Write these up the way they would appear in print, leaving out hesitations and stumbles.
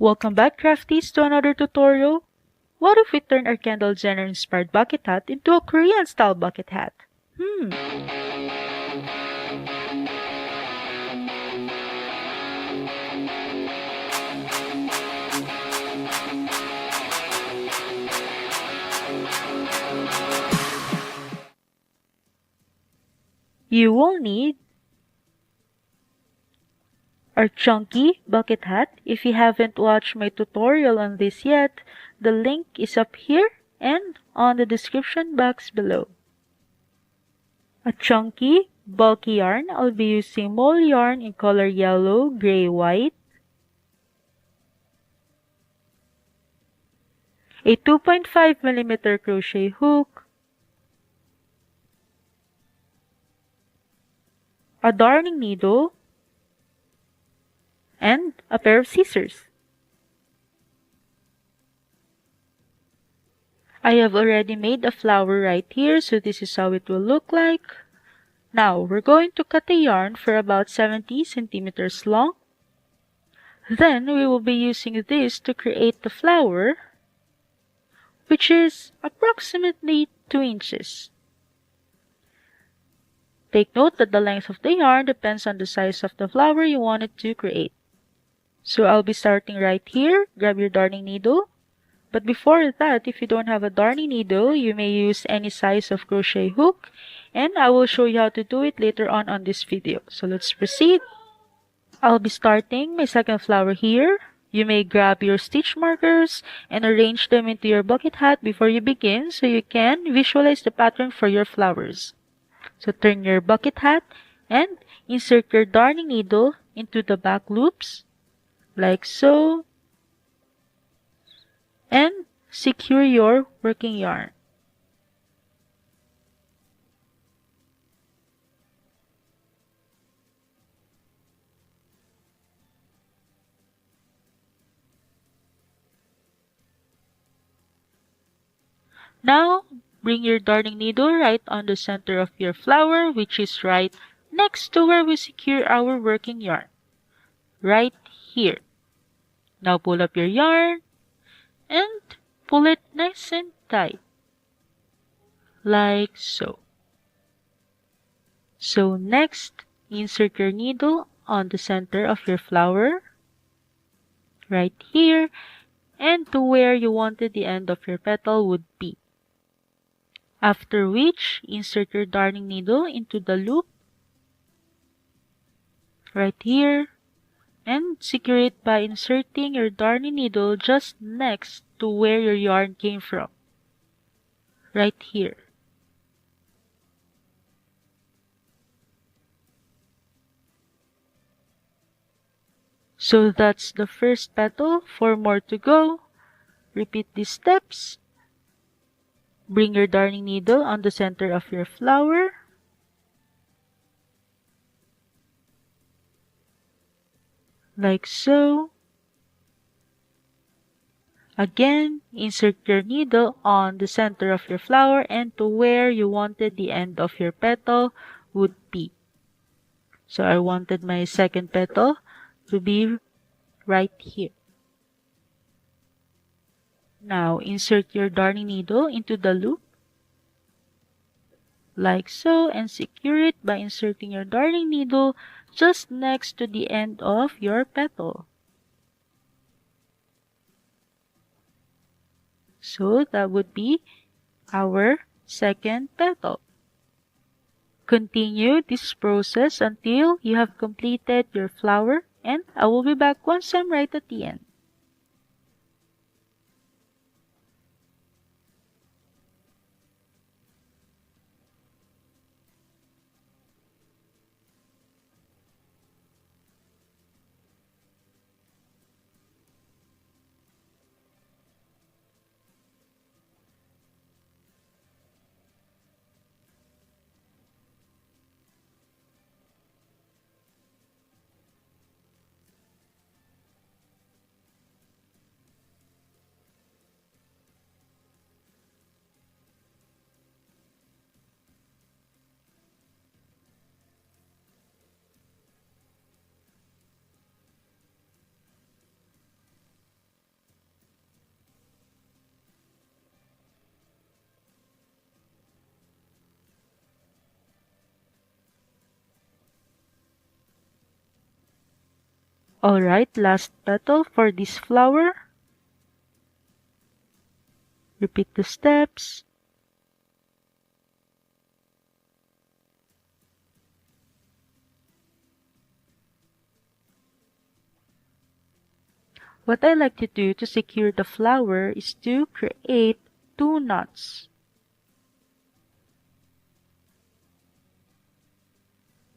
Welcome back, crafties, to another tutorial. What if we turn our Kendall Jenner-inspired bucket hat into a Korean-style bucket hat? You will need our chunky bucket hat. If you haven't watched my tutorial on this yet, the link is up here and on the description box below. A chunky, bulky yarn. I'll be using mole yarn in color yellow, gray, white. A 2.5mm crochet hook. A darning needle. And a pair of scissors. I have already made a flower right here, so this is how it will look like. Now, we're going to cut the yarn for about 70 centimeters long. Then, we will be using this to create the flower, which is approximately 2 inches. Take note that the length of the yarn depends on the size of the flower you wanted to create. So I'll be starting right here. Grab your darning needle. But before that, if you don't have a darning needle, you may use any size of crochet hook, and I will show you how to do it later on this video. So let's proceed. I'll be starting my second flower here. You may grab your stitch markers and arrange them into your bucket hat before you begin so you can visualize the pattern for your flowers. So turn your bucket hat and insert your darning needle into the back loops, like so, and secure your working yarn. Now, bring your darning needle right on the center of your flower, which is right next to where we secure our working yarn. Right here. Now pull up your yarn and pull it nice and tight. Like so. So next, insert your needle on the center of your flower. Right here. And to where you wanted the end of your petal would be. After which, insert your darning needle into the loop. Right here. And secure it by inserting your darning needle just next to where your yarn came from. Right here. So that's the first petal. 4 more to go. Repeat these steps. Bring your darning needle on the center of your flower. Like so. Again, insert your needle on the center of your flower and to where you wanted the end of your petal would be. So I wanted my second petal to be right here. Now, insert your darning needle into the loop, like so, and secure it by inserting your darning needle just next to the end of your petal. So that would be our second petal. Continue this process until you have completed your flower, and I will be back once I'm right at the end. Alright, last petal for this flower. Repeat the steps. What I like to do to secure the flower is to create 2 knots.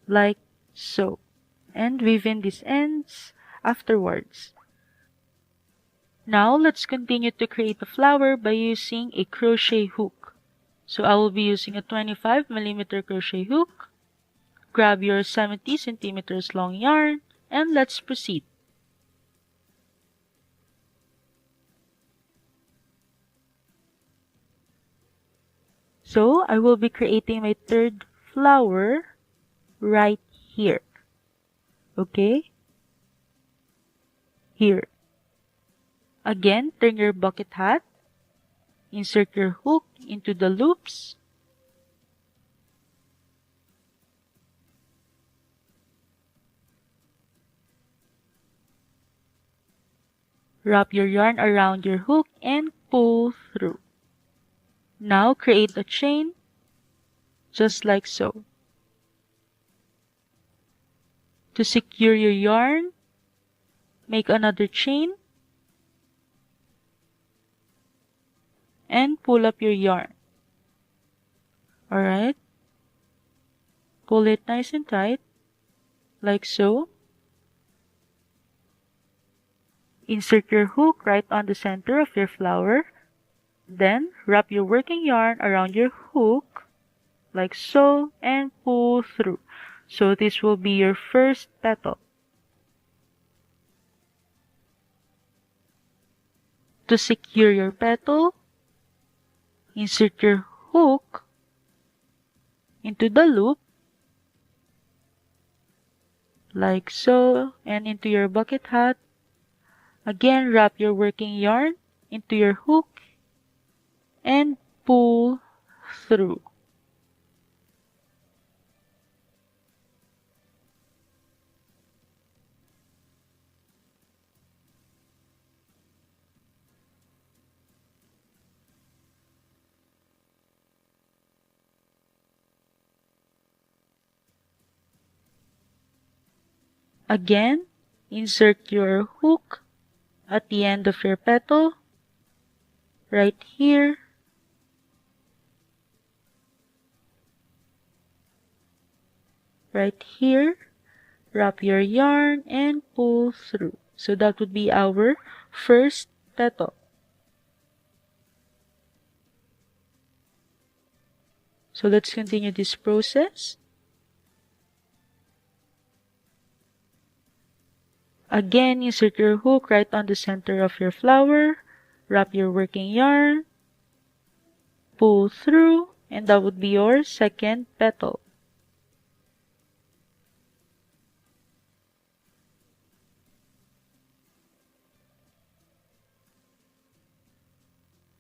Like so. And weave in these ends afterwards. Now let's continue to create the flower by using a crochet hook. So I will be using a 25mm crochet hook. Grab your 70 centimeters long yarn and let's proceed. So I will be creating my third flower right here. Okay? Here. Again, turn your bucket hat. Insert your hook into the loops. Wrap your yarn around your hook and pull through. Now create a chain, just like so. To secure your yarn, make another chain and pull up your yarn. Alright? Pull it nice and tight, like so. Insert your hook right on the center of your flower. Then, wrap your working yarn around your hook, like so, and pull through. So this will be your first petal. To secure your petal, insert your hook into the loop, like so, and into your bucket hat. Again, wrap your working yarn into your hook and pull through. Again, insert your hook at the end of your petal, right here. Right here, wrap your yarn and pull through. So that would be our first petal. So let's continue this process. Again, insert your hook right on the center of your flower, wrap your working yarn, pull through, and that would be your second petal.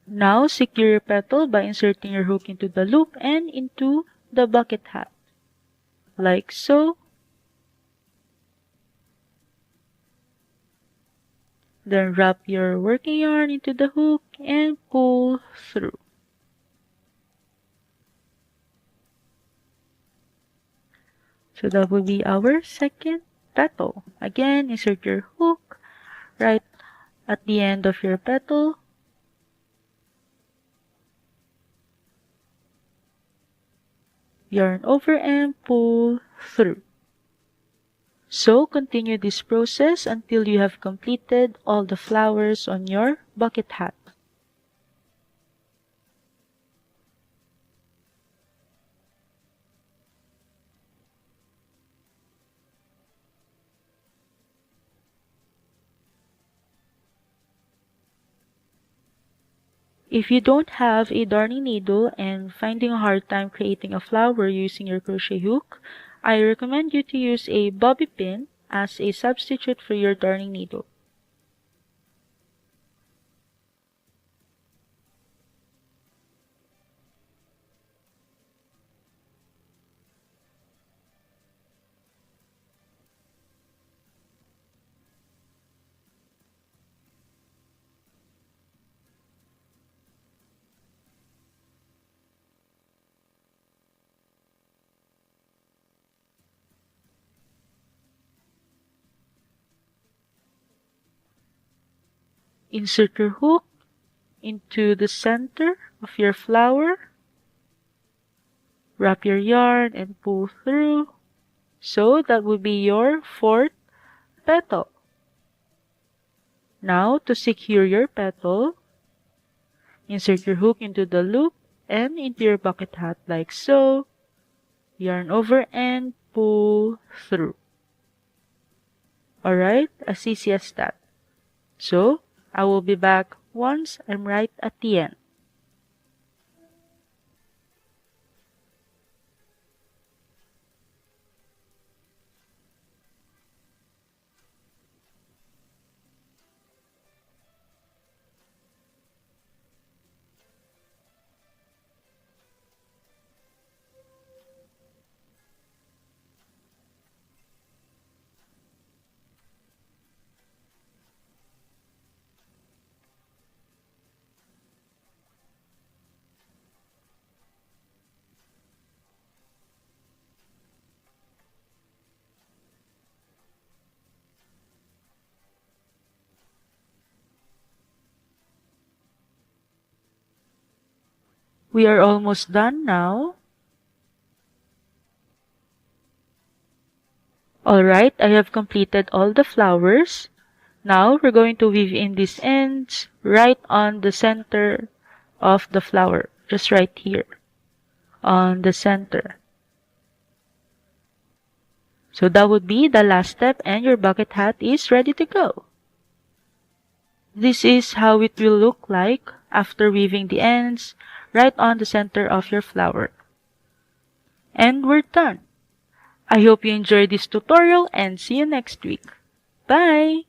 Now, secure your petal by inserting your hook into the loop and into the bucket hat, like so. Then wrap your working yarn into the hook and pull through. So that will be our second petal. Again, insert your hook right at the end of your petal. Yarn over and pull through. So continue this process until you have completed all the flowers on your bucket hat. If you don't have a darning needle and finding a hard time creating a flower using your crochet hook, I recommend you to use a bobby pin as a substitute for your darning needle. Insert your hook into the center of your flower. Wrap your yarn and pull through. So that will be your fourth petal. Now, to secure your petal, insert your hook into the loop and into your bucket hat like so. Yarn over and pull through. Alright, as easy as that. So, I will be back once I'm right at the end. We are almost done now. Alright, I have completed all the flowers. Now, we're going to weave in these ends right on the center of the flower. Just right here. On the center. So that would be the last step and your bucket hat is ready to go. This is how it will look like after weaving the ends right on the center of your flower. And we're done. I hope you enjoyed this tutorial and see you next week. Bye!